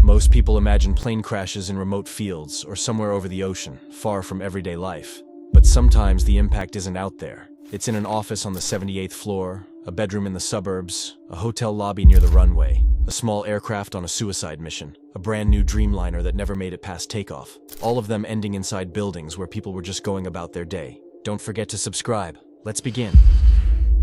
Most people imagine plane crashes in remote fields or somewhere over the ocean, far from everyday life. But sometimes the impact isn't out there. It's in an office on the 78th floor, a bedroom in the suburbs, a hotel lobby near the runway, a small aircraft on a suicide mission, a brand new Dreamliner that never made it past takeoff. All of them ending inside buildings where people were just going about their day. Don't forget to subscribe. Let's begin.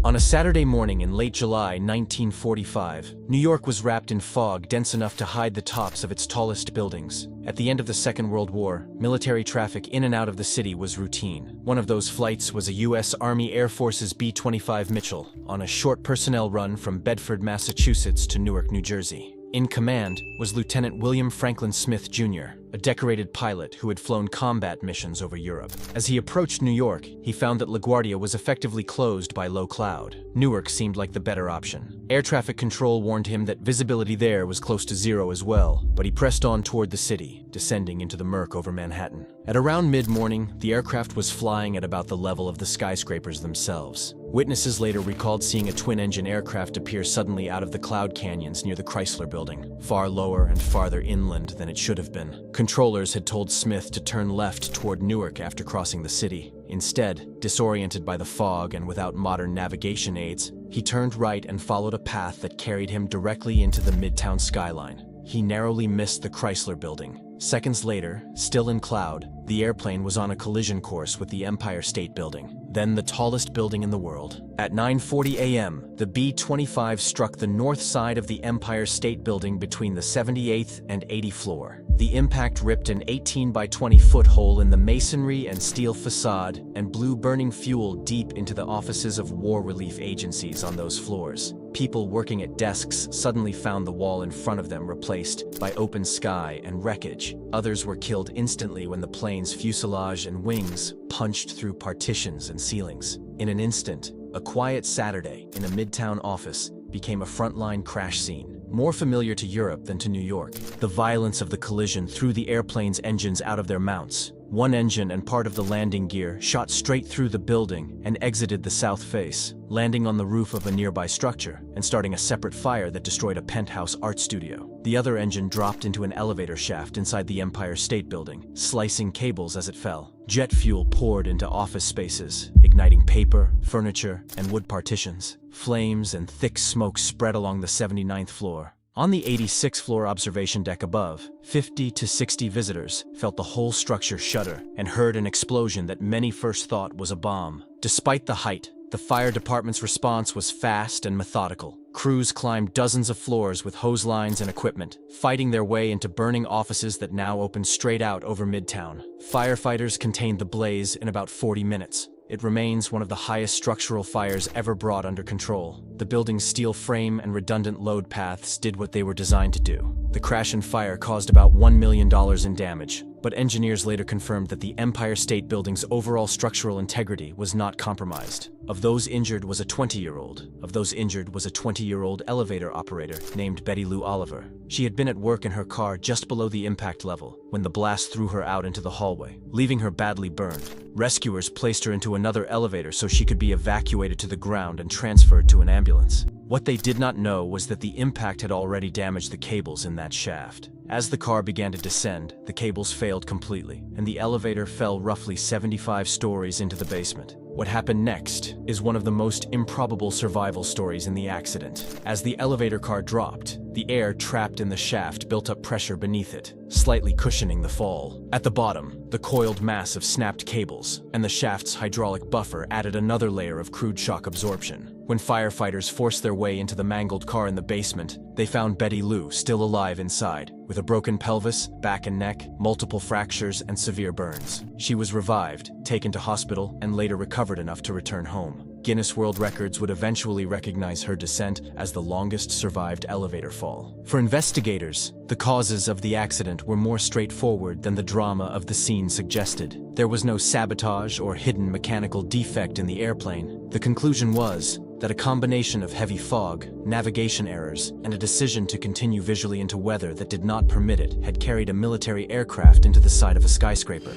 On a Saturday morning in late July 1945, New York was wrapped in fog dense enough to hide the tops of its tallest buildings. At the end of the Second World War, military traffic in and out of the city was routine. One of those flights was a U.S. Army Air Force's B-25 Mitchell on a short personnel run from Bedford, Massachusetts to Newark, New Jersey. In command was Lieutenant William Franklin Smith, Jr., a decorated pilot who had flown combat missions over Europe. As he approached New York, he found that LaGuardia was effectively closed by low cloud. Newark seemed like the better option. Air traffic control warned him that visibility there was close to zero as well, but he pressed on toward the city, descending into the murk over Manhattan. At around mid-morning, the aircraft was flying at about the level of the skyscrapers themselves. Witnesses later recalled seeing a twin-engine aircraft appear suddenly out of the cloud canyons near the Chrysler Building, far lower and farther inland than it should have been. Controllers had told Smith to turn left toward Newark after crossing the city. Instead, disoriented by the fog and without modern navigation aids, he turned right and followed a path that carried him directly into the Midtown skyline. He narrowly missed the Chrysler Building. Seconds later, still in cloud, the airplane was on a collision course with the Empire State Building, then the tallest building in the world. At 9:40 a.m., the B-25 struck the north side of the Empire State Building between the 78th and 80th floor. The impact ripped an 18 by 20-foot hole in the masonry and steel facade and blew burning fuel deep into the offices of war relief agencies on those floors. People working at desks suddenly found the wall in front of them replaced by open sky and wreckage. Others were killed instantly when the plane's fuselage and wings punched through partitions and ceilings. In an instant, a quiet Saturday in a Midtown office became a frontline crash scene, more familiar to Europe than to New York. The violence of the collision threw the airplane's engines out of their mounts. One engine and part of the landing gear shot straight through the building and exited the south face, landing on the roof of a nearby structure and starting a separate fire that destroyed a penthouse art studio. The other engine dropped into an elevator shaft inside the Empire State Building, slicing cables as it fell. Jet fuel poured into office spaces, igniting paper, furniture, and wood partitions. Flames and thick smoke spread along the 79th floor. On the 86th floor observation deck above, 50 to 60 visitors felt the whole structure shudder and heard an explosion that many first thought was a bomb. Despite the height, the fire department's response was fast and methodical. Crews climbed dozens of floors with hose lines and equipment, fighting their way into burning offices that now opened straight out over Midtown. Firefighters contained the blaze in about 40 minutes. It remains one of the highest structural fires ever brought under control. The building's steel frame and redundant load paths did what they were designed to do. The crash and fire caused about $1 million in damage, but engineers later confirmed that the Empire State Building's overall structural integrity was not compromised. Of those injured was a 20-year-old. Of those injured was a 20-year-old elevator operator named Betty Lou Oliver. She had been at work in her car just below the impact level when the blast threw her out into the hallway, leaving her badly burned. Rescuers placed her into another elevator so she could be evacuated to the ground and transferred to an ambulance. What they did not know was that the impact had already damaged the cables in that shaft. As the car began to descend, the cables failed completely, and the elevator fell roughly 75 stories into the basement. What happened next is one of the most improbable survival stories in the accident. As the elevator car dropped, the air trapped in the shaft built up pressure beneath it, slightly cushioning the fall. At the bottom, the coiled mass of snapped cables and the shaft's hydraulic buffer added another layer of crude shock absorption. When firefighters forced their way into the mangled car in the basement, they found Betty Lou still alive inside, with a broken pelvis, back and neck, multiple fractures, and severe burns. She was revived, taken to hospital, and later recovered enough to return home. Guinness World Records would eventually recognize her descent as the longest survived elevator fall. For investigators, the causes of the accident were more straightforward than the drama of the scene suggested. There was no sabotage or hidden mechanical defect in the airplane. The conclusion was that a combination of heavy fog, navigation errors, and a decision to continue visually into weather that did not permit it had carried a military aircraft into the side of a skyscraper.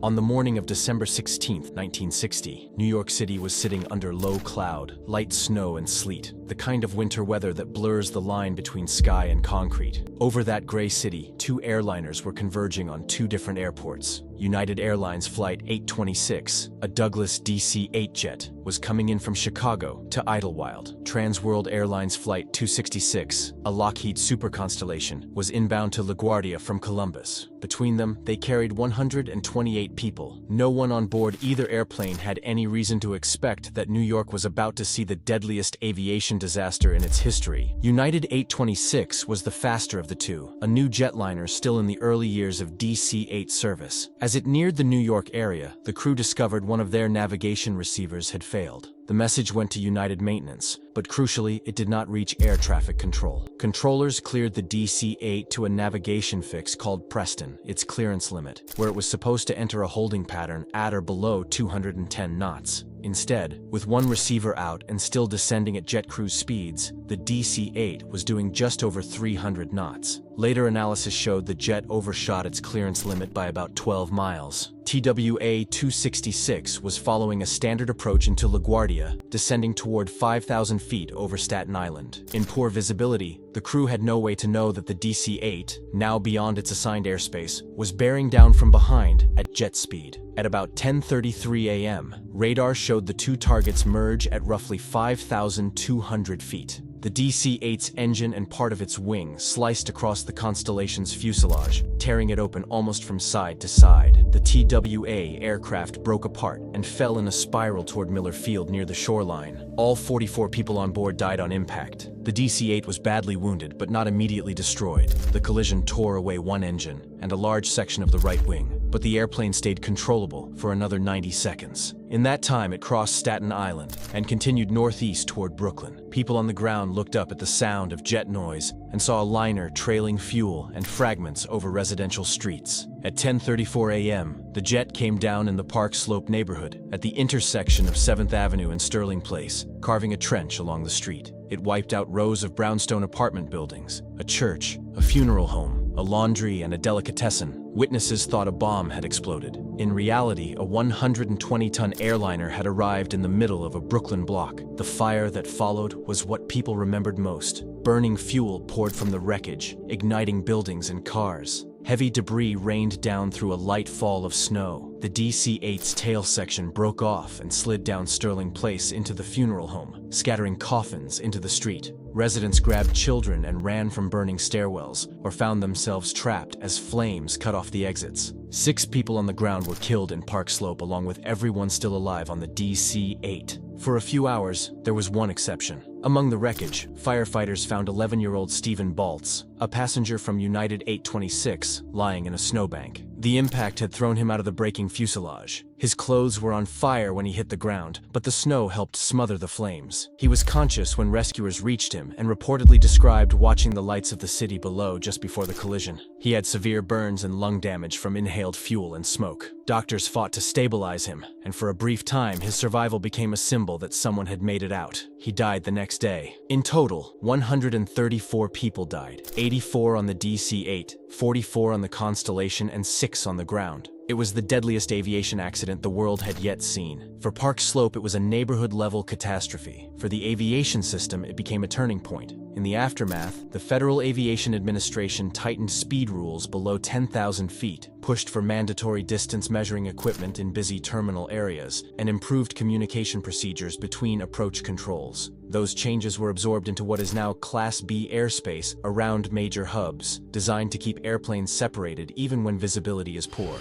On the morning of December 16, 1960, New York City was sitting under low cloud, light snow and sleet, the kind of winter weather that blurs the line between sky and concrete. Over that gray city, two airliners were converging on two different airports. United Airlines Flight 826, a Douglas DC-8 jet, was coming in from Chicago to Idlewild. Transworld Airlines Flight 266, a Lockheed Super Constellation, was inbound to LaGuardia from Columbus. Between them, they carried 128 people. No one on board either airplane had any reason to expect that New York was about to see the deadliest aviation disaster in its history. United 826 was the faster of the two, a new jetliner still in the early years of DC-8 service. As it neared the New York area, the crew discovered one of their navigation receivers had failed. The message went to United Maintenance, but crucially, it did not reach air traffic control. Controllers cleared the DC-8 to a navigation fix called Preston, its clearance limit, where it was supposed to enter a holding pattern at or below 210 knots. Instead, with one receiver out and still descending at jet cruise speeds, the DC-8 was doing just over 300 knots. Later analysis showed the jet overshot its clearance limit by about 12 miles. TWA 266 was following a standard approach into LaGuardia, descending toward 5,000 feet over Staten Island. In poor visibility, the crew had no way to know that the DC-8, now beyond its assigned airspace, was bearing down from behind at jet speed. At about 10:33 a.m., radar showed the two targets merge at roughly 5,200 feet. The DC-8's engine and part of its wing sliced across the Constellation's fuselage, tearing it open almost from side to side. The TWA aircraft broke apart and fell in a spiral toward Miller Field near the shoreline. All 44 people on board died on impact. The DC-8 was badly wounded but not immediately destroyed. The collision tore away one engine and a large section of the right wing, but the airplane stayed controllable for another 90 seconds. In that time, it crossed Staten Island and continued northeast toward Brooklyn. People on the ground looked up at the sound of jet noise and saw a liner trailing fuel and fragments over residential streets. At 10:34 a.m., the jet came down in the Park Slope neighborhood at the intersection of 7th Avenue and Sterling Place, carving a trench along the street. It wiped out rows of brownstone apartment buildings, a church, a funeral home, a laundry, and a delicatessen. Witnesses thought a bomb had exploded. In reality, a 120-ton airliner had arrived in the middle of a Brooklyn block. The fire that followed was what people remembered most. Burning fuel poured from the wreckage, igniting buildings and cars. Heavy debris rained down through a light fall of snow. The DC-8's tail section broke off and slid down Sterling Place into the funeral home, scattering coffins into the street. Residents grabbed children and ran from burning stairwells, or found themselves trapped as flames cut off the exits. 6 people on the ground were killed in Park Slope, along with everyone still alive on the DC-8. For a few hours, there was one exception. Among the wreckage, firefighters found 11-year-old Stephen Baltz, a passenger from United 826, lying in a snowbank. The impact had thrown him out of the braking fuselage. His clothes were on fire when he hit the ground, but the snow helped smother the flames. He was conscious when rescuers reached him and reportedly described watching the lights of the city below just before the collision. He had severe burns and lung damage from inhaled fuel and smoke. Doctors fought to stabilize him, and for a brief time, his survival became a symbol that someone had made it out. He died the next day. In total, 134 people died, 84 on the DC-8, 44 on the Constellation, and 6 on the ground. It was the deadliest aviation accident the world had yet seen. For Park Slope, it was a neighborhood-level catastrophe. For the aviation system, it became a turning point. In the aftermath, the Federal Aviation Administration tightened speed rules below 10,000 feet, pushed for mandatory distance measuring equipment in busy terminal areas, and improved communication procedures between approach controls. Those changes were absorbed into what is now Class B airspace around major hubs, designed to keep airplanes separated even when visibility is poor.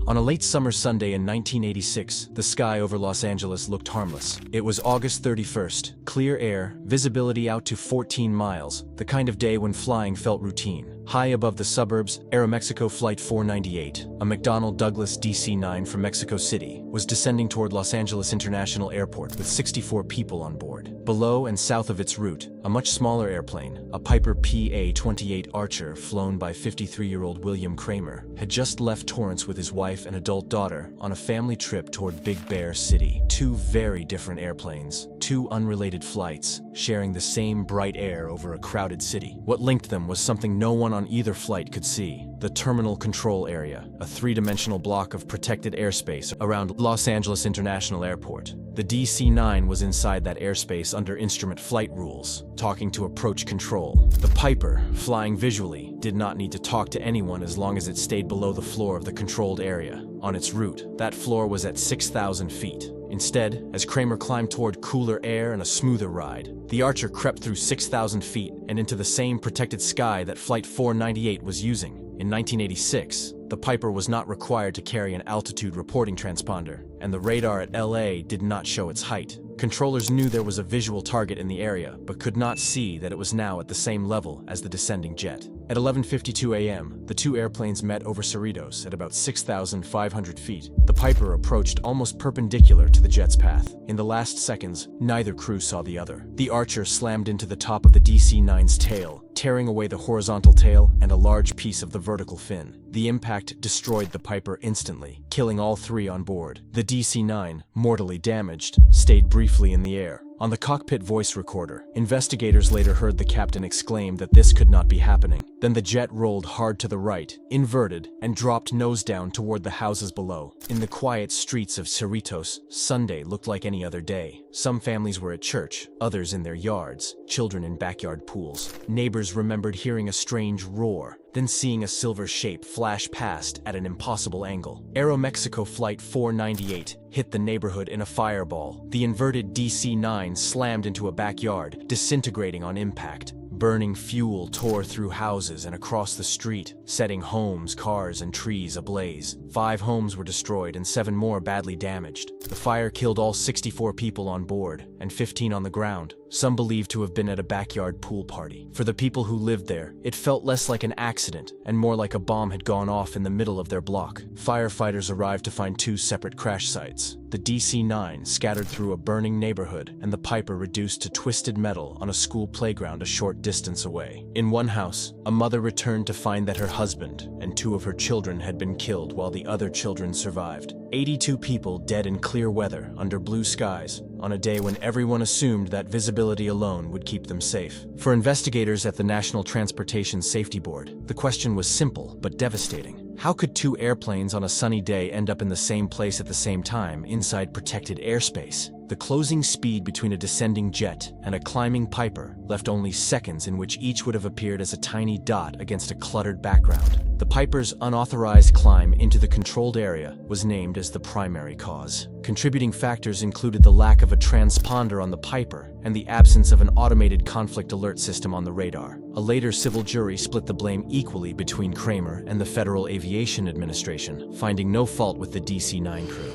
On a late summer Sunday in 1986, the sky over Los Angeles looked harmless. It was August 31st, clear air, visibility out to 14 miles, the kind of day when flying felt routine. High above the suburbs, Aeroméxico Flight 498, a McDonnell Douglas DC-9 from Mexico City, was descending toward Los Angeles International Airport with 64 people on board. Below and south of its route, a much smaller airplane, a Piper PA-28 Archer flown by 53-year-old William Kramer, had just left Torrance with his wife and adult daughter on a family trip toward Big Bear City. Two very different airplanes, two unrelated flights, sharing the same bright air over a crowded city. What linked them was something no one on either flight could see: the terminal control area, a three-dimensional block of protected airspace around Los Angeles International Airport. The DC-9 was inside that airspace under instrument flight rules, talking to approach control. The Piper, flying visually, did not need to talk to anyone as long as it stayed below the floor of the controlled area. On its route, that floor was at 6,000 feet. Instead, as Kramer climbed toward cooler air and a smoother ride, the Archer crept through 6,000 feet and into the same protected sky that Flight 498 was using. In 1986, the Piper was not required to carry an altitude reporting transponder, and the radar at LA did not show its height. Controllers knew there was a visual target in the area, but could not see that it was now at the same level as the descending jet. At 11:52 a.m., the two airplanes met over Cerritos at about 6,500 feet. The Piper approached almost perpendicular to the jet's path. In the last seconds, neither crew saw the other. The Archer slammed into the top of the DC-9's tail, tearing away the horizontal tail and a large piece of the vertical fin. The impact destroyed the Piper instantly, killing all three on board. The DC-9, mortally damaged, stayed briefly in the air. On the cockpit voice recorder, investigators later heard the captain exclaim that this could not be happening. Then the jet rolled hard to the right, inverted, and dropped nose down toward the houses below. In the quiet streets of Cerritos, Sunday looked like any other day. Some families were at church, others in their yards, children in backyard pools. Neighbors remembered hearing a strange roar, then seeing a silver shape flash past at an impossible angle. Aeroméxico Flight 498 hit the neighborhood in a fireball. The inverted DC-9 slammed into a backyard, disintegrating on impact. Burning fuel tore through houses and across the street, setting homes, cars, and trees ablaze. 5 homes were destroyed and 7 more badly damaged. The fire killed all 64 people on board and 15 on the ground, some believed to have been at a backyard pool party. For the people who lived there, it felt less like an accident and more like a bomb had gone off in the middle of their block. Firefighters arrived to find 2 separate crash sites. The DC-9 scattered through a burning neighborhood and the Piper reduced to twisted metal on a school playground a short distance away. In one house, a mother returned to find that her husband and 2 of her children had been killed while the other children survived. 82 people dead in clear weather under blue skies on a day when everyone assumed that visibility alone would keep them safe. For investigators at the National Transportation Safety Board, the question was simple but devastating. How could 2 airplanes on a sunny day end up in the same place at the same time, inside protected airspace? The closing speed between a descending jet and a climbing Piper left only seconds in which each would have appeared as a tiny dot against a cluttered background. The Piper's unauthorized climb into the controlled area was named as the primary cause. Contributing factors included the lack of a transponder on the Piper and the absence of an automated conflict alert system on the radar. A later civil jury split the blame equally between Kramer and the Federal Aviation Administration, finding no fault with the DC-9 crew.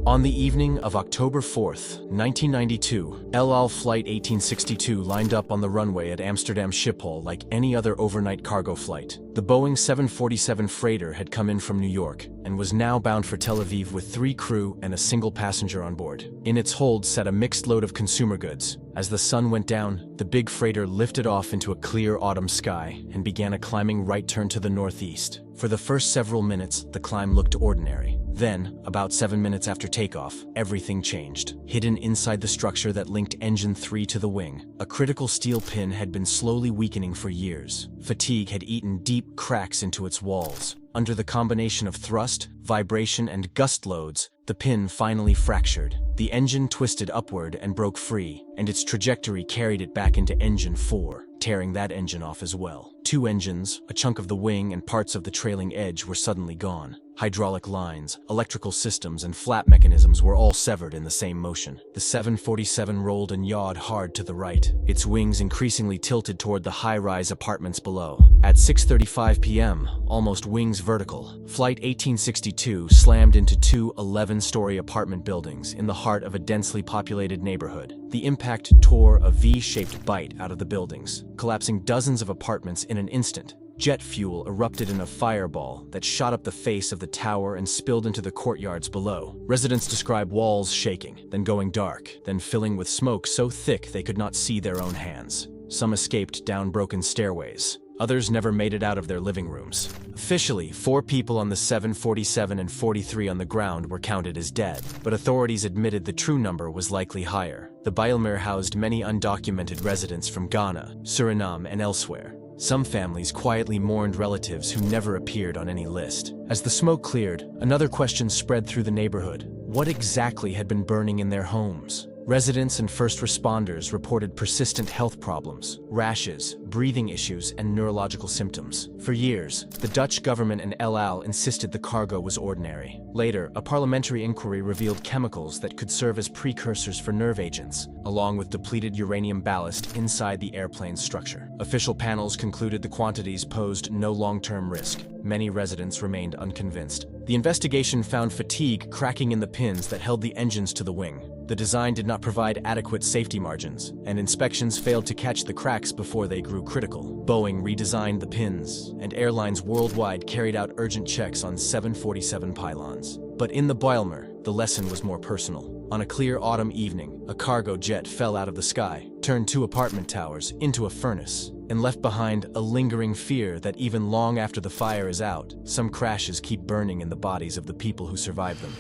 On the evening of October 4th, 1992, El Al Flight 1862 lined up on the runway at Amsterdam Schiphol like any other overnight cargo flight. The Boeing 747 freighter had come in from New York and was now bound for Tel Aviv with 3 crew and a single passenger on board. In its hold sat a mixed load of consumer goods. As the sun went down, the big freighter lifted off into a clear autumn sky and began a climbing right turn to the northeast. For the first several minutes, the climb looked ordinary. Then, about 7 minutes after takeoff, everything changed. Hidden inside the structure that linked Engine 3 to the wing, a critical steel pin had been slowly weakening for years. Fatigue had eaten deep cracks into its walls. Under the combination of thrust, vibration, and gust loads, the pin finally fractured. The engine twisted upward and broke free, and its trajectory carried it back into Engine 4, tearing that engine off as well. 2 engines, a chunk of the wing, and parts of the trailing edge were suddenly gone. Hydraulic lines, electrical systems, and flap mechanisms were all severed in the same motion. The 747 rolled and yawed hard to the right, its wings increasingly tilted toward the high-rise apartments below. At 6:35 p.m., almost wings vertical, Flight 1862 slammed into 2 11-story apartment buildings in the heart of a densely populated neighborhood. The impact tore a V-shaped bite out of the buildings, collapsing dozens of apartments in an instant. jet fuel erupted in a fireball that shot up the face of the tower and spilled into the courtyards below. Residents describe walls shaking, then going dark, then filling with smoke so thick they could not see their own hands. Some escaped down broken stairways. Others never made it out of their living rooms. Officially, 4 people on the 747 and 43 on the ground were counted as dead, but authorities admitted the true number was likely higher. The Bijlmermeer housed many undocumented residents from Ghana, Suriname, and elsewhere. Some families quietly mourned relatives who never appeared on any list. As the smoke cleared, another question spread through the neighborhood. What exactly had been burning in their homes? Residents and first responders reported persistent health problems, rashes, breathing issues, and neurological symptoms. For years, the Dutch government and El Al insisted the cargo was ordinary. Later, a parliamentary inquiry revealed chemicals that could serve as precursors for nerve agents, along with depleted uranium ballast inside the airplane's structure. Official panels concluded the quantities posed no long-term risk. Many residents remained unconvinced. The investigation found fatigue cracking in the pins that held the engines to the wing. The design did not provide adequate safety margins, and inspections failed to catch the cracks before they grew critical. Boeing redesigned the pins, and airlines worldwide carried out urgent checks on 747 pylons. But in the Bijlmermeer, the lesson was more personal. On a clear autumn evening, a cargo jet fell out of the sky, turned 2 apartment towers into a furnace, and left behind a lingering fear that even long after the fire is out, some crashes keep burning in the bodies of the people who survived them.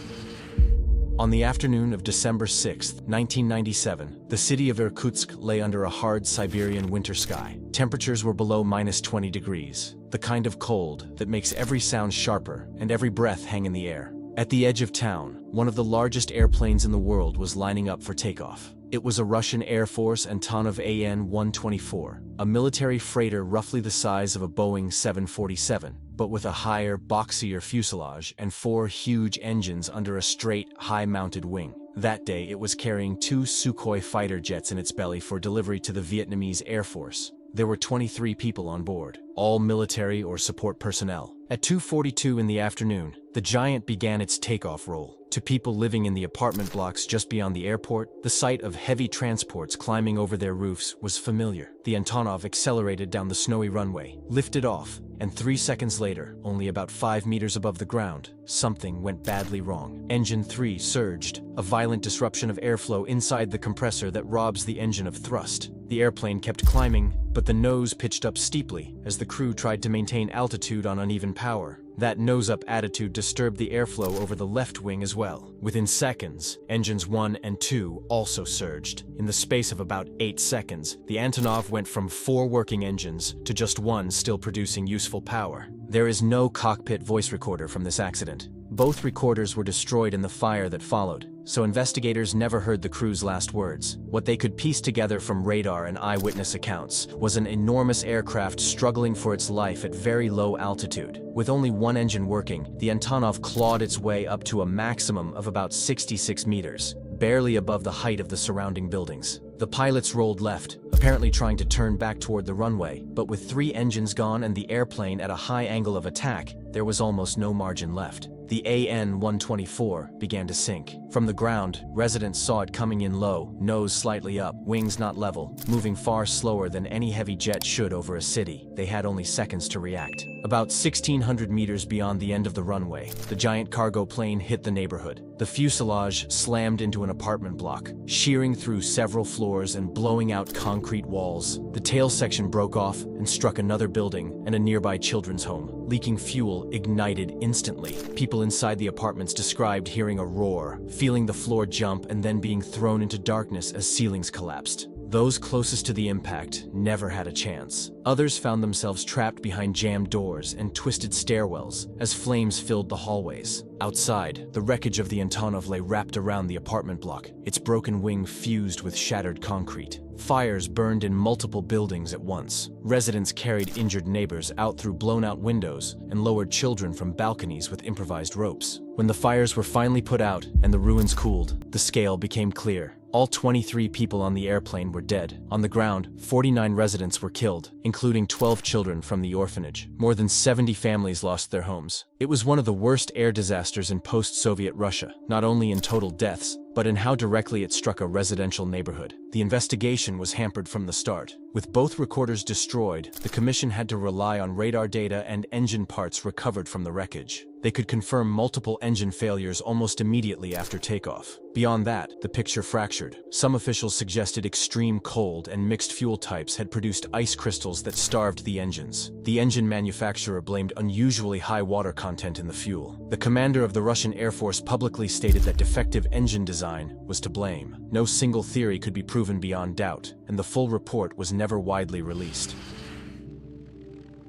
On the afternoon of December 6, 1997, the city of Irkutsk lay under a hard Siberian winter sky. Temperatures were below -20 degrees, the kind of cold that makes every sound sharper and every breath hang in the air. At the edge of town, one of the largest airplanes in the world was lining up for takeoff. It was a Russian Air Force Antonov An-124, a military freighter roughly the size of a Boeing 747, but with a higher, boxier fuselage and 4 huge engines under a straight, high-mounted wing. That day, it was carrying 2 Sukhoi fighter jets in its belly for delivery to the Vietnamese Air Force. There were 23 people on board, all military or support personnel. At 2:42 in the afternoon, the giant began its takeoff roll. To people living in the apartment blocks just beyond the airport, the sight of heavy transports climbing over their roofs was familiar. The Antonov accelerated down the snowy runway, lifted off, and 3 seconds later, only about 5 meters above the ground, something went badly wrong. Engine 3 surged, a violent disruption of airflow inside the compressor that robs the engine of thrust. The airplane kept climbing, but the nose pitched up steeply as the crew tried to maintain altitude on uneven power. That nose-up attitude disturbed the airflow over the left wing as well. Within seconds, engines 1 and 2 also surged. In the space of about 8 seconds, the Antonov went from 4 working engines to just 1 still producing useful power. There is no cockpit voice recorder from this accident. Both recorders were destroyed in the fire that followed, so investigators never heard the crew's last words. What they could piece together from radar and eyewitness accounts was an enormous aircraft struggling for its life at very low altitude. With only 1 engine working, the Antonov clawed its way up to a maximum of about 66 meters, barely above the height of the surrounding buildings. The pilots rolled left, apparently trying to turn back toward the runway, but with 3 engines gone and the airplane at a high angle of attack, there was almost no margin left. The An-124 began to sink. From the ground, residents saw it coming in low, nose slightly up, wings not level, moving far slower than any heavy jet should over a city. They had only seconds to react. About 1,600 meters beyond the end of the runway, the giant cargo plane hit the neighborhood. The fuselage slammed into an apartment block, shearing through several floors and blowing out concrete walls. The tail section broke off and struck another building and a nearby children's home. Leaking fuel ignited instantly. People inside the apartments described hearing a roar, feeling the floor jump, and then being thrown into darkness as ceilings collapsed. Those closest to the impact never had a chance. Others found themselves trapped behind jammed doors and twisted stairwells as flames filled the hallways. Outside, the wreckage of the Antonov lay wrapped around the apartment block, its broken wing fused with shattered concrete. Fires burned in multiple buildings at once. Residents carried injured neighbors out through blown-out windows and lowered children from balconies with improvised ropes. When the fires were finally put out and the ruins cooled, the scale became clear. All 23 people on the airplane were dead. On the ground, 49 residents were killed, including 12 children from the orphanage. More than 70 families lost their homes. It was one of the worst air disasters in post-Soviet Russia, not only in total deaths, but in how directly it struck a residential neighborhood. The investigation was hampered from the start. With both recorders destroyed, the commission had to rely on radar data and engine parts recovered from the wreckage. They could confirm multiple engine failures almost immediately after takeoff. Beyond that, the picture fractured. Some officials suggested extreme cold and mixed fuel types had produced ice crystals that starved the engines. The engine manufacturer blamed unusually high water content in the fuel. The commander of the Russian Air Force publicly stated that defective engine design was to blame. No single theory could be proven beyond doubt, and the full report was never widely released.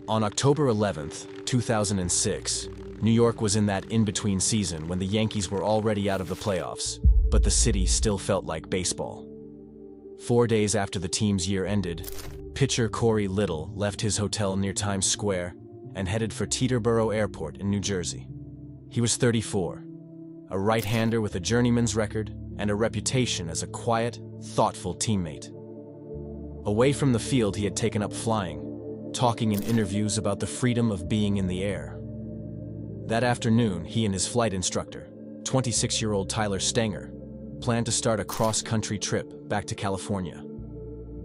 On October 11th, 2006, New York was in that in-between season when the Yankees were already out of the playoffs, but the city still felt like baseball. 4 days after the team's year ended, pitcher Corey Little left his hotel near Times Square and headed for Teterboro Airport in New Jersey. He was 34, a right-hander with a journeyman's record and a reputation as a quiet, thoughtful teammate. Away from the field, he had taken up flying, talking in interviews about the freedom of being in the air. That afternoon, he and his flight instructor, 26-year-old Tyler Stenger, planned to start a cross-country trip back to California.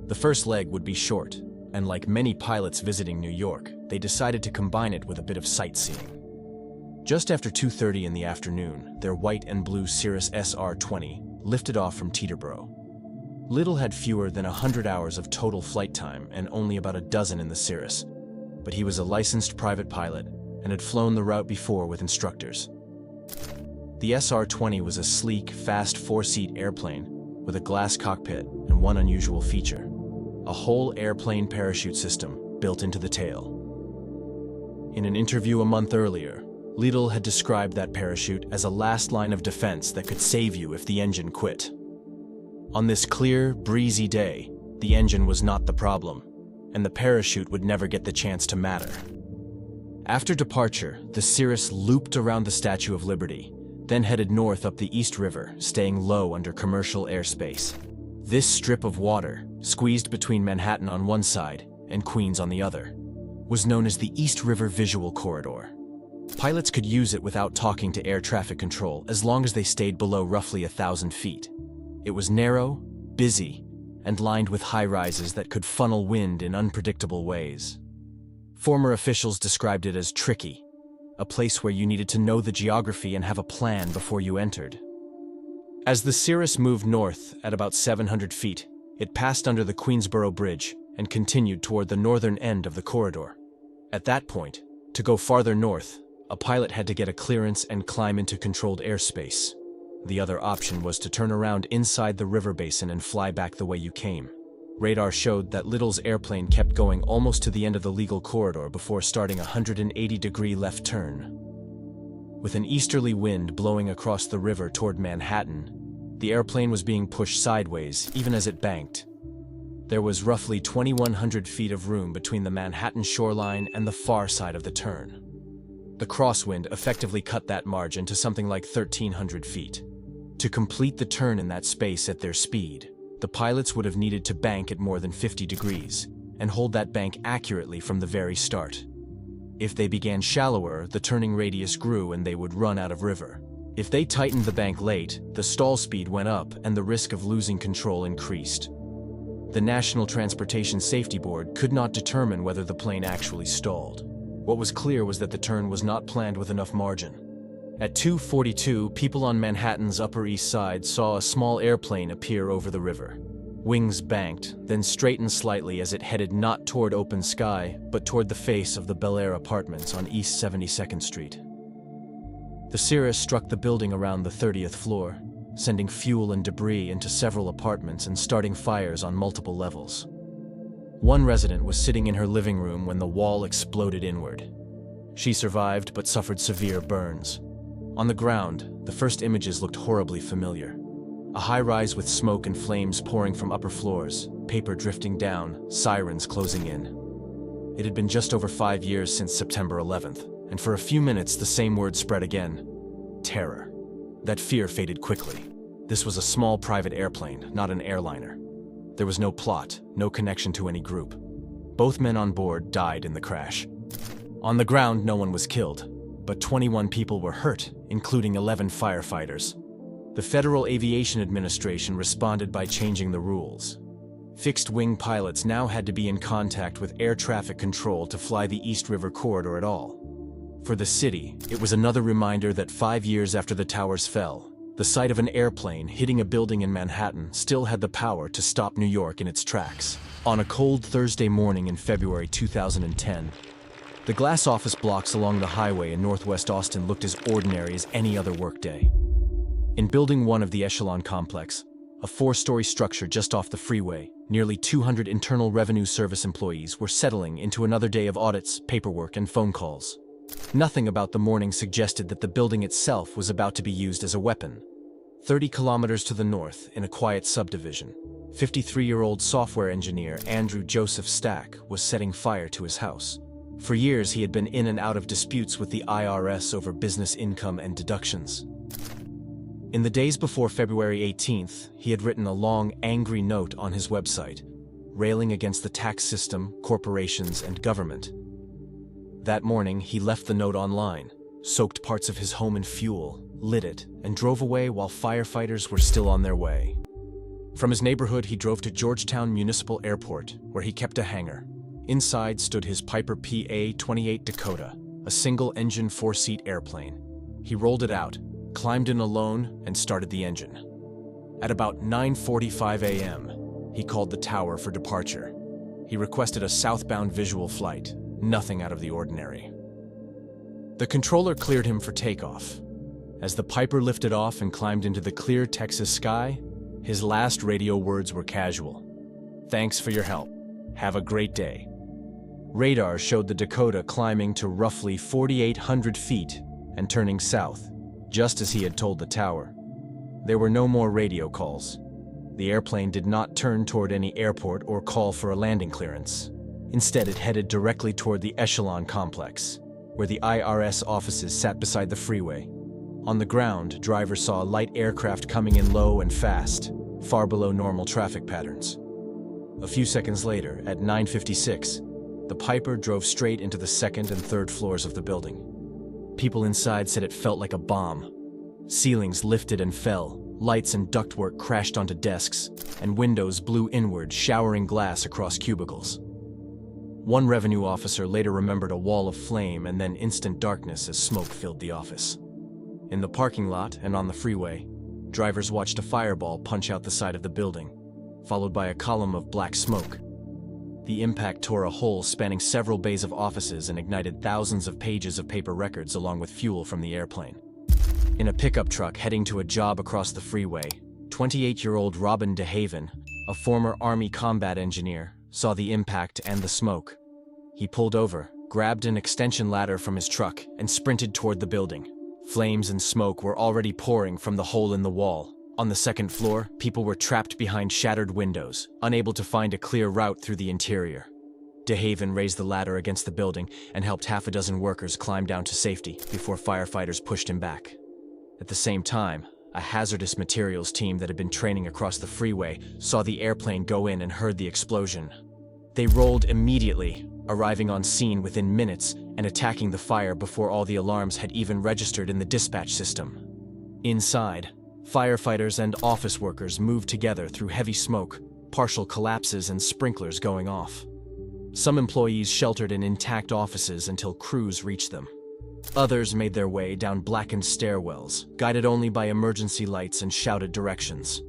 The first leg would be short, and like many pilots visiting New York, they decided to combine it with a bit of sightseeing. Just after 2:30 in the afternoon, their white and blue Cirrus SR-20 lifted off from Teterboro. Little had fewer than 100 hours of total flight time and only about a dozen in the Cirrus, but he was a licensed private pilot and had flown the route before with instructors. The SR-20 was a sleek, fast 4-seat airplane with a glass cockpit and one unusual feature: a whole airplane parachute system built into the tail. In an interview a month earlier, Little had described that parachute as a last line of defense that could save you if the engine quit. On this clear, breezy day, the engine was not the problem, and the parachute would never get the chance to matter. After departure, the Cirrus looped around the Statue of Liberty, then headed north up the East River, staying low under commercial airspace. This strip of water, squeezed between Manhattan on one side and Queens on the other, was known as the East River Visual Corridor. Pilots could use it without talking to air traffic control as long as they stayed below roughly 1,000 feet. It was narrow, busy, and lined with high-rises that could funnel wind in unpredictable ways. Former officials described it as tricky, a place where you needed to know the geography and have a plan before you entered. As the Cirrus moved north at about 700 feet, it passed under the Queensboro Bridge and continued toward the northern end of the corridor. At that point, to go farther north, a pilot had to get a clearance and climb into controlled airspace. The other option was to turn around inside the river basin and fly back the way you came. Radar showed that Little's airplane kept going almost to the end of the legal corridor before starting a 180-degree left turn. With an easterly wind blowing across the river toward Manhattan, the airplane was being pushed sideways even as it banked. There was roughly 2,100 feet of room between the Manhattan shoreline and the far side of the turn. The crosswind effectively cut that margin to something like 1,300 feet. To complete the turn in that space at their speed, the pilots would have needed to bank at more than 50 degrees and hold that bank accurately from the very start. If they began shallower, the turning radius grew and they would run out of river. If they tightened the bank late, the stall speed went up and the risk of losing control increased. The National Transportation Safety Board could not determine whether the plane actually stalled. What was clear was that the turn was not planned with enough margin. At 2:42, people on Manhattan's Upper East Side saw a small airplane appear over the river. Wings banked, then straightened slightly as it headed not toward open sky, but toward the face of the Bijlmermeer Apartments on East 72nd Street. The Cirrus struck the building around the 30th floor, sending fuel and debris into several apartments and starting fires on multiple levels. One resident was sitting in her living room when the wall exploded inward. She survived but suffered severe burns. On the ground, the first images looked horribly familiar. A high-rise with smoke and flames pouring from upper floors, paper drifting down, sirens closing in. It had been just over 5 years since September 11th, and for a few minutes the same word spread again: terror. That fear faded quickly. This was a small private airplane, not an airliner. There was no plot, no connection to any group. Both men on board died in the crash. On the ground, no one was killed, but 21 people were hurt, including 11 firefighters. The Federal Aviation Administration responded by changing the rules. Fixed-wing pilots now had to be in contact with air traffic control to fly the East River Corridor at all. For the city, it was another reminder that 5 years after the towers fell, the sight of an airplane hitting a building in Manhattan still had the power to stop New York in its tracks. On a cold Thursday morning in February 2010, the glass office blocks along the highway in northwest Austin looked as ordinary as any other workday. In Building 1 of the Echelon complex, a 4-story structure just off the freeway, nearly 200 Internal Revenue Service employees were settling into another day of audits, paperwork, and phone calls. Nothing about the morning suggested that the building itself was about to be used as a weapon. 30 kilometers to the north, in a quiet subdivision, 53-year-old software engineer Andrew Joseph Stack was setting fire to his house. For years, he had been in and out of disputes with the IRS over business income and deductions. In the days before February 18th, he had written a long, angry note on his website, railing against the tax system, corporations, and government. That morning, he left the note online, soaked parts of his home in fuel, lit it, and drove away while firefighters were still on their way. From his neighborhood, he drove to Georgetown Municipal Airport, where he kept a hangar. Inside stood his Piper PA-28 Dakota, a single-engine 4-seat airplane. He rolled it out, climbed in alone, and started the engine. At about 9:45 a.m., he called the tower for departure. He requested a southbound visual flight, nothing out of the ordinary. The controller cleared him for takeoff. As the Piper lifted off and climbed into the clear Texas sky, his last radio words were casual. "Thanks for your help. Have a great day." Radar showed the Dakota climbing to roughly 4,800 feet and turning south, just as he had told the tower. There were no more radio calls. The airplane did not turn toward any airport or call for a landing clearance. Instead, it headed directly toward the Echelon complex, where the IRS offices sat beside the freeway. On the ground, drivers saw a light aircraft coming in low and fast, far below normal traffic patterns. A few seconds later, at 9:56, the Piper drove straight into the second and third floors of the building. People inside said it felt like a bomb. Ceilings lifted and fell, lights and ductwork crashed onto desks, and windows blew inward, showering glass across cubicles. One revenue officer later remembered a wall of flame and then instant darkness as smoke filled the office. In the parking lot and on the freeway, drivers watched a fireball punch out the side of the building, followed by a column of black smoke. The impact tore a hole spanning several bays of offices and ignited thousands of pages of paper records along with fuel from the airplane. In a pickup truck heading to a job across the freeway, 28-year-old Robin DeHaven, a former Army combat engineer, saw the impact and the smoke. He pulled over, grabbed an extension ladder from his truck, and sprinted toward the building. Flames and smoke were already pouring from the hole in the wall. On the second floor, people were trapped behind shattered windows, unable to find a clear route through the interior. DeHaven raised the ladder against the building and helped half a dozen workers climb down to safety before firefighters pushed him back. At the same time, a hazardous materials team that had been training across the freeway saw the airplane go in and heard the explosion. They rolled immediately, arriving on scene within minutes and attacking the fire before all the alarms had even registered in the dispatch system. Inside, firefighters and office workers moved together through heavy smoke, partial collapses, and sprinklers going off. Some employees sheltered in intact offices until crews reached them. Others made their way down blackened stairwells, guided only by emergency lights and shouted directions.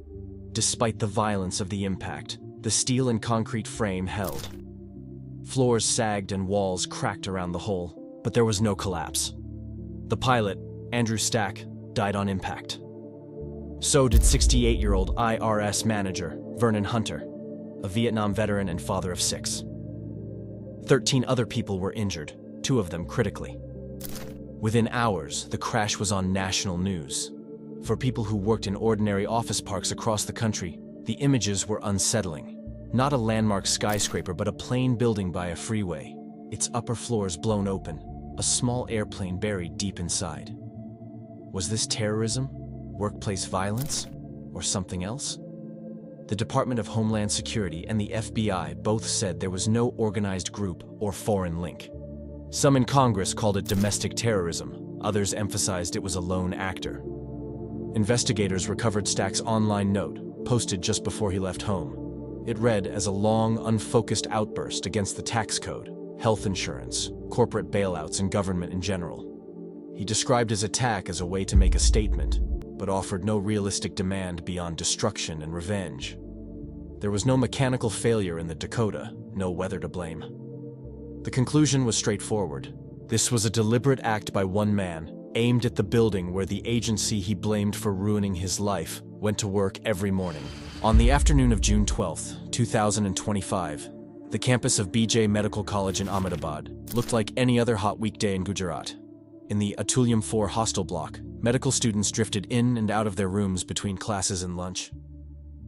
Despite the violence of the impact, the steel and concrete frame held. Floors sagged and walls cracked around the hole, but there was no collapse. The pilot, Andrew Stack, died on impact. So did 68-year-old IRS manager Vernon Hunter, a Vietnam veteran and father of 6. 13 other people were injured, 2 of them critically. Within hours, the crash was on national news. For people who worked in ordinary office parks across the country, the images were unsettling. Not a landmark skyscraper, but a plain building by a freeway, its upper floors blown open, a small airplane buried deep inside. Was this terrorism, workplace violence, or something else? The Department of Homeland Security and the FBI both said there was no organized group or foreign link. Some in Congress called it domestic terrorism, others emphasized it was a lone actor. Investigators recovered Stack's online note, posted just before he left home. It read as a long, unfocused outburst against the tax code, health insurance, corporate bailouts, and government in general. He described his attack as a way to make a statement, but offered no realistic demand beyond destruction and revenge. There was no mechanical failure in the Dakota, no weather to blame. The conclusion was straightforward. This was a deliberate act by one man, aimed at the building where the agency he blamed for ruining his life went to work every morning. On the afternoon of June 12, 2025, the campus of BJ Medical College in Ahmedabad looked like any other hot weekday in Gujarat. In the Atulyam 4 hostel block, medical students drifted in and out of their rooms between classes and lunch.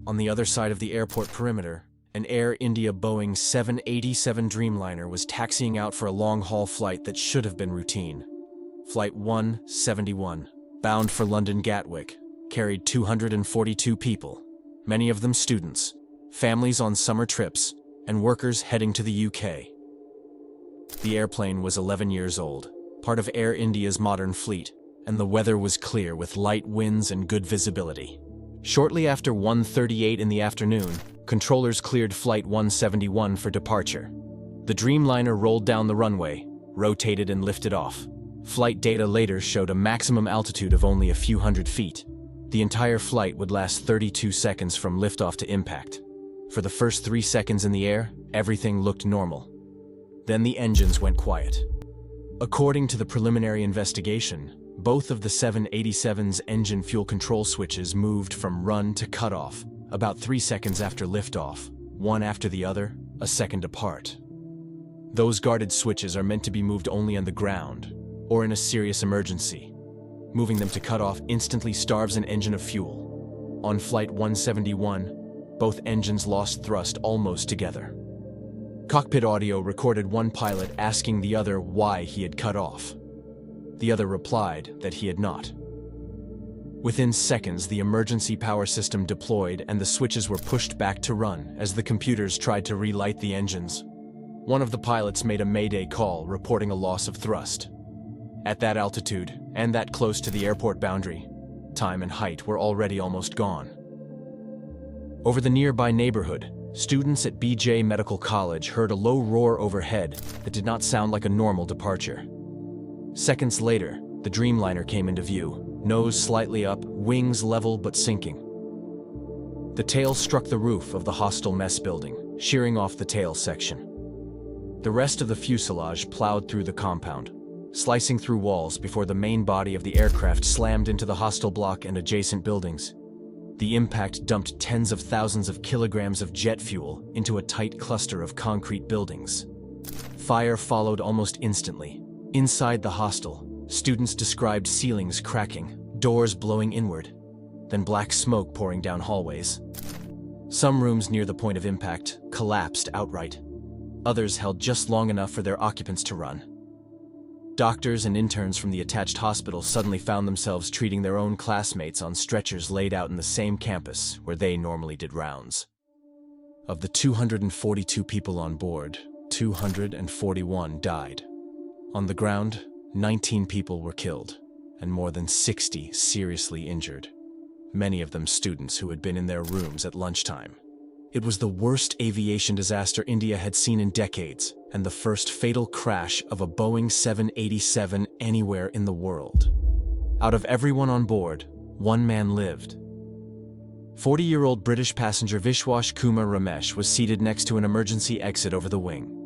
On the other side of the airport perimeter, an Air India Boeing 787 Dreamliner was taxiing out for a long-haul flight that should have been routine. Flight 171, bound for London Gatwick, carried 242 people, many of them students, families on summer trips, and workers heading to the UK. The airplane was 11 years old, part of Air India's modern fleet, and the weather was clear with light winds and good visibility. Shortly after 1:38 in the afternoon, controllers cleared Flight 171 for departure. The Dreamliner rolled down the runway, rotated and lifted off. Flight data later showed a maximum altitude of only a few hundred feet. The entire flight would last 32 seconds from liftoff to impact. For the first 3 seconds in the air, everything looked normal. Then the engines went quiet. According to the preliminary investigation, both of the 787's engine fuel control switches moved from run to cutoff about 3 seconds after liftoff, one after the other, a second apart. Those guarded switches are meant to be moved only on the ground, or in a serious emergency. Moving them to cutoff instantly starves an engine of fuel. On Flight 171, both engines lost thrust almost together. Cockpit audio recorded one pilot asking the other why he had cut off. The other replied that he had not. Within seconds, the emergency power system deployed and the switches were pushed back to run as the computers tried to relight the engines. One of the pilots made a mayday call, reporting a loss of thrust. At that altitude, and that close to the airport boundary, time and height were already almost gone. Over the nearby neighborhood, students at BJ Medical College heard a low roar overhead that did not sound like a normal departure. Seconds later, the Dreamliner came into view, nose slightly up, wings level but sinking. The tail struck the roof of the hostel mess building, shearing off the tail section. The rest of the fuselage plowed through the compound, slicing through walls before the main body of the aircraft slammed into the hostel block and adjacent buildings. The impact dumped tens of thousands of kilograms of jet fuel into a tight cluster of concrete buildings. Fire followed almost instantly. Inside the hostel, students described ceilings cracking, doors blowing inward, then black smoke pouring down hallways. Some rooms near the point of impact collapsed outright. Others held just long enough for their occupants to run. Doctors and interns from the attached hospital suddenly found themselves treating their own classmates on stretchers laid out in the same campus where they normally did rounds. Of the 242 people on board, 241 died. On the ground, 19 people were killed, and more than 60 seriously injured, many of them students who had been in their rooms at lunchtime. It was the worst aviation disaster India had seen in decades, and the first fatal crash of a Boeing 787 anywhere in the world. Out of everyone on board, one man lived. 40-year-old British passenger Vishwash Kumar Ramesh was seated next to an emergency exit over the wing.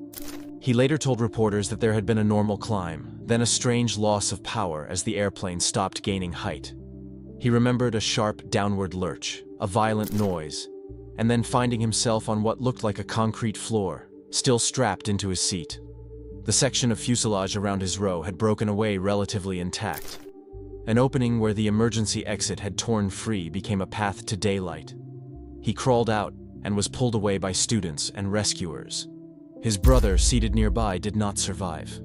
He later told reporters that there had been a normal climb, then a strange loss of power as the airplane stopped gaining height. He remembered a sharp downward lurch, a violent noise, and then finding himself on what looked like a concrete floor, still strapped into his seat. The section of fuselage around his row had broken away relatively intact. An opening where the emergency exit had torn free became a path to daylight. He crawled out and was pulled away by students and rescuers. His brother, seated nearby, did not survive.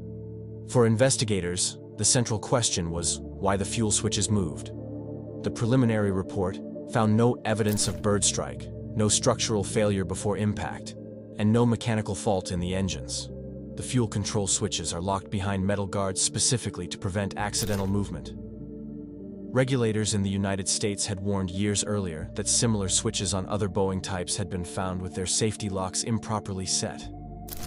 For investigators, the central question was why the fuel switches moved. The preliminary report found no evidence of bird strike, no structural failure before impact, and no mechanical fault in the engines. The fuel control switches are locked behind metal guards specifically to prevent accidental movement. Regulators in the United States had warned years earlier that similar switches on other Boeing types had been found with their safety locks improperly set.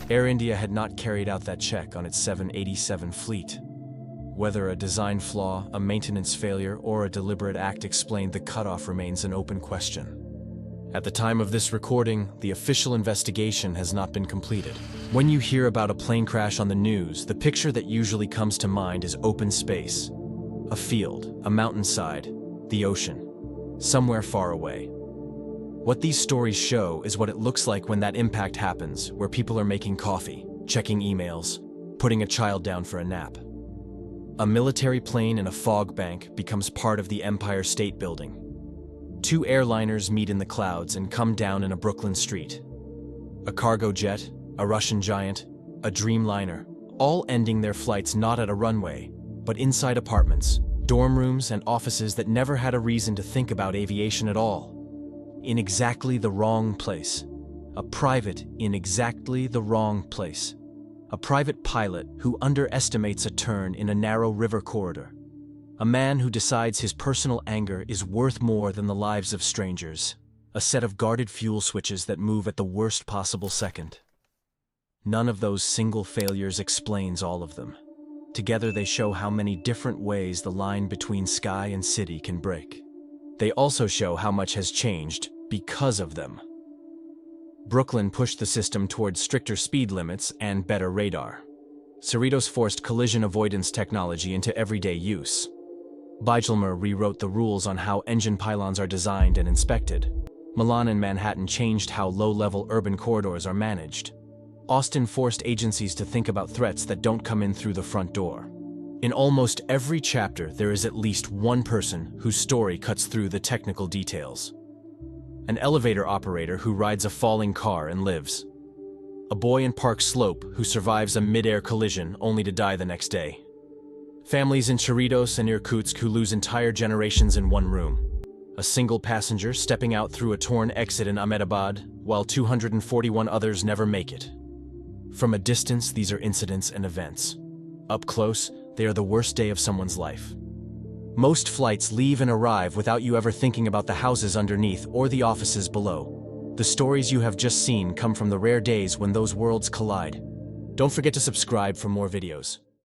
Air India had not carried out that check on its 787 fleet. Whether a design flaw, a maintenance failure, or a deliberate act explained the cutoff remains an open question. At the time of this recording, the official investigation has not been completed. When you hear about a plane crash on the news, the picture that usually comes to mind is open space. A field, a mountainside, the ocean, somewhere far away. What these stories show is what it looks like when that impact happens, where people are making coffee, checking emails, putting a child down for a nap. A military plane in a fog bank becomes part of the Empire State Building. Two airliners meet in the clouds and come down in a Brooklyn street. A cargo jet, a Russian giant, a Dreamliner, all ending their flights not at a runway, but inside apartments, dorm rooms, and offices that never had a reason to think about aviation at all. In exactly the wrong place. A private in exactly the wrong place. A private pilot who underestimates a turn in a narrow river corridor. A man who decides his personal anger is worth more than the lives of strangers. A set of guarded fuel switches that move at the worst possible second. None of those single failures explains all of them. Together they show how many different ways the line between sky and city can break. They also show how much has changed because of them. Brooklyn pushed the system towards stricter speed limits and better radar. Cerritos forced collision avoidance technology into everyday use. Bijlmermeer rewrote the rules on how engine pylons are designed and inspected. Milan and Manhattan changed how low-level urban corridors are managed. Austin forced agencies to think about threats that don't come in through the front door. In almost every chapter, there is at least one person whose story cuts through the technical details. An elevator operator who rides a falling car and lives. A boy in Park Slope who survives a mid-air collision only to die the next day. Families in Cerritos and Irkutsk who lose entire generations in one room. A single passenger stepping out through a torn exit in Ahmedabad, while 241 others never make it. From a distance, these are incidents and events. Up close, they are the worst day of someone's life. Most flights leave and arrive without you ever thinking about the houses underneath or the offices below. The stories you have just seen come from the rare days when those worlds collide. Don't forget to subscribe for more videos.